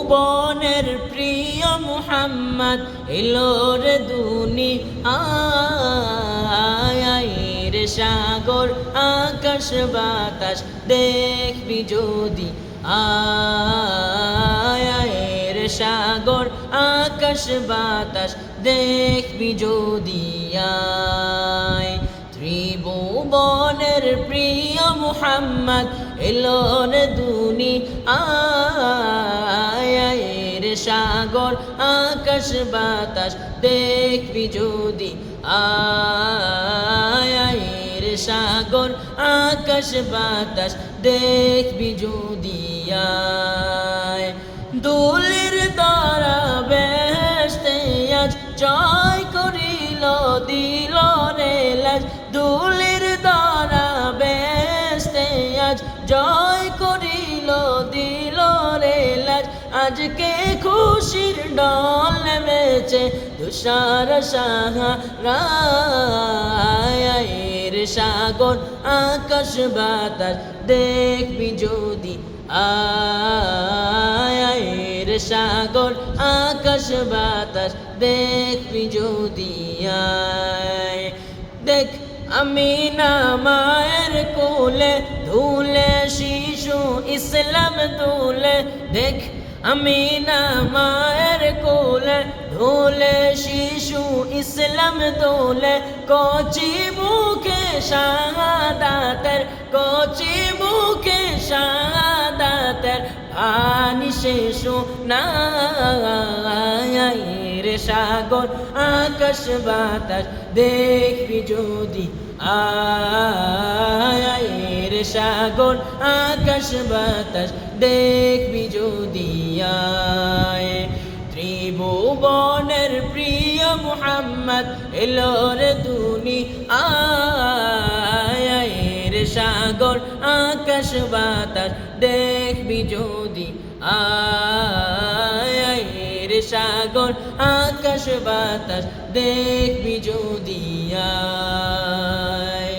ত্রিভুবনের প্রিয় মুহাম্মদ এলো রে দুনিয়ায় রে সাগর আকাশ বাতাস দেখবি যদি আয় রে সাগর আকাশ বাতাস দেখবি যদি আয় ত্রিভুবনের প্রিয় মুহাম্মদ এলো রে দুনিয়ায় রে সাগর আকাশ বাতাস দেখবি যদি আয় রে সাগর আকাশ বাতাস দেখবি যদি আয় দুলির দ্বারা বেহেশতে আজ জয় করিল দিল রে লাজ দুলির দ্বারা বেহেশতে আজ জয় করিল দিল রে লাজ আজকে খুশির ডল নেমেছে তুষার সাহারায় রে সাগর আকাশ বাতাস দেখবি যদি আয় রে সাগর আকাশ বাতাস দেখবি যদি আয় দেখ আমিনা মায়ের কোলে ধুলে শিশু ইসলাম দুলে দেখ আমিনা মায়ের কোলে ধুলে শিশু ইসলাম দোলে কচি মুখে শাহাদাতের কচি মুখে শাহাদাতের পানি শেষ নাই রে সাগর আকাশ বাতাস দেখবি যদি আয় রে সাগর আকাশ বাতাস দেখবি যদি আয় ত্রিভুবনের প্রিয় মুহাম্মদ এলো রে দুনিয়ায় রে সাগর আকাশ বাতাস দেখবি যদি আয় রে সাগর আকাশ বাতাস দেখবি যদি আয়